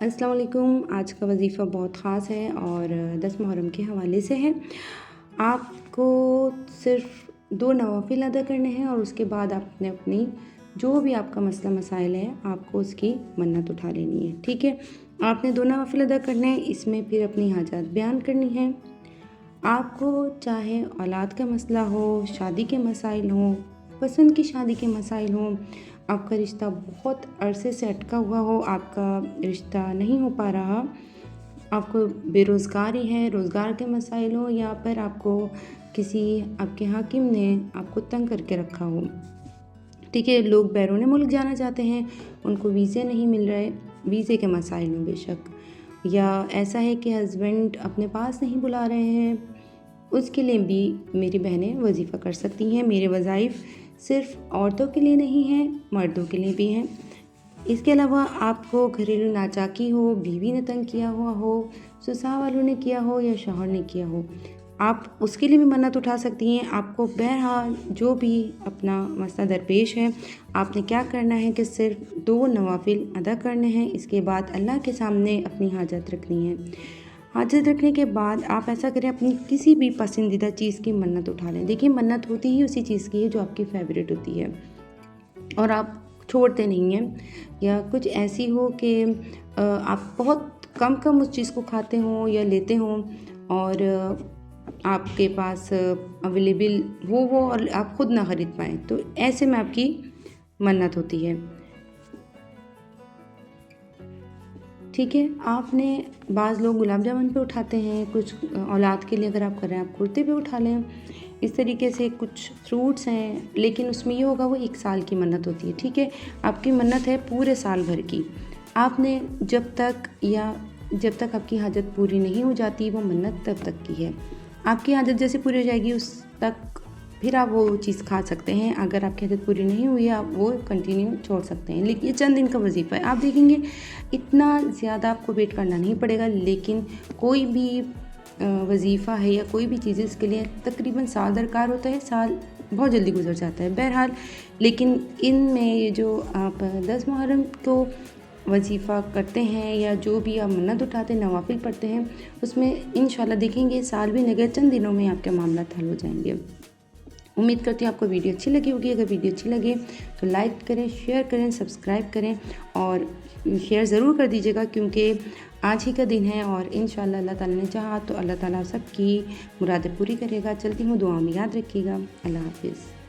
अस्सलाम वालेकुम। आज का वज़ीफ़ा बहुत ख़ास है और 10 मुहर्रम के हवाले से है। आपको सिर्फ़ 2 नवाफ़िल अदा करने हैं और उसके बाद आपने अपनी जो भी आपका मसला मसाइल है, आपको उसकी मन्नत उठा लेनी है, ठीक है। आपने 2 नवाफ़िल अदा करने हैं, इसमें फिर अपनी हाजात बयान करनी है। आपको चाहे औलाद का मसला हो, शादी के मसाइल हों, पसंद की शादी के मसाइल हों, आपका रिश्ता बहुत अरसे से अटका हुआ हो, आपका रिश्ता नहीं हो पा रहा, आपको बेरोज़गारी है, रोज़गार के मसाइल हो, या फिर आपको किसी आपके हाकिम ने आपको तंग करके रखा हो, ठीक है। लोग बैरून मुल्क जाना चाहते हैं, उनको वीज़े नहीं मिल रहे, वीज़े के मसाइल हों बेशक, या ऐसा है कि हस्बैंड अपने पास नहीं बुला रहे हैं, उसके लिए भी मेरी बहनें वज़ीफ़ा कर सकती हैं। मेरे वज़ाइफ़ सिर्फ़ औरतों के लिए नहीं हैं, मर्दों के लिए भी हैं। इसके अलावा आपको घरेलू नाचाकी हो, बीवी ने तंग किया हुआ हो, ससुराल वालों ने किया हो या शौहर ने किया हो, आप उसके लिए भी मन्नत उठा सकती हैं। आपको बहरहाल जो भी अपना मसला दरपेश है, आपने क्या करना है कि सिर्फ़ 2 नवाफ़िल अदा करने हैं। इसके बाद अल्लाह के सामने अपनी हाजत रखनी है। हाजत रखने के बाद आप ऐसा करें, अपनी किसी भी पसंदीदा चीज़ की मन्नत उठा लें। देखिए, मन्नत होती ही उसी चीज़ की है जो आपकी फ़ेवरेट होती है और आप छोड़ते नहीं हैं, या कुछ ऐसी हो कि आप बहुत कम उस चीज़ को खाते हों या लेते हों और आपके पास अवेलेबल हो वो और आप खुद ना ख़रीद पाएँ, तो ऐसे में आपकी मन्नत होती है, ठीक है। आपने बाज़ लोग गुलाब जामुन पे उठाते हैं, कुछ औलाद के लिए अगर आप कर रहे हैं आप कुर्ते पे उठा लें। इस तरीके से कुछ फ्रूट्स हैं, लेकिन उसमें ये होगा वो 1 साल की मन्नत होती है, ठीक है। आपकी मन्नत है पूरे साल भर की। आपने जब तक आपकी हाजत पूरी नहीं हो जाती, वो मन्नत तब तक की है। आपकी हाजत जैसे पूरी हो जाएगी उस तक फिर आप वो चीज़ खा सकते हैं। अगर आपकी हाजत पूरी नहीं हुई है, आप वो कंटिन्यू छोड़ सकते हैं। लेकिन ये चंद दिन का वज़ीफ़ा है। आप देखेंगे इतना ज़्यादा आपको वेट करना नहीं पड़ेगा, लेकिन कोई भी वज़ीफ़ा है या कोई भी चीज़ है, इसके लिए तकरीबन साल दरकार होता है। साल बहुत जल्दी गुजर जाता है बहरहाल। लेकिन इनमें ये जो आप 10 मुहर्रम को वज़ीफ़ा करते हैं या जो भी आप मन्नत उठाते हैं, नवाफ़िल पढ़ते हैं, उसमें इंशाल्लाह देखेंगे साल भी नहीं गए, चंद दिनों में आपके मामला हल हो जाएंगे। उम्मीद करती हूँ आपको वीडियो अच्छी लगी होगी। अगर वीडियो अच्छी लगे तो लाइक करें, शेयर करें, सब्सक्राइब करें और शेयर ज़रूर कर दीजिएगा, क्योंकि आज ही का दिन है और इंशाल्लाह अल्लाह ताला ने चाहा तो अल्लाह ताला सबकी मुरादें पूरी करेगा। चलती हूँ, दुआ में याद रखिएगा। अल्लाह हाफ़िज़।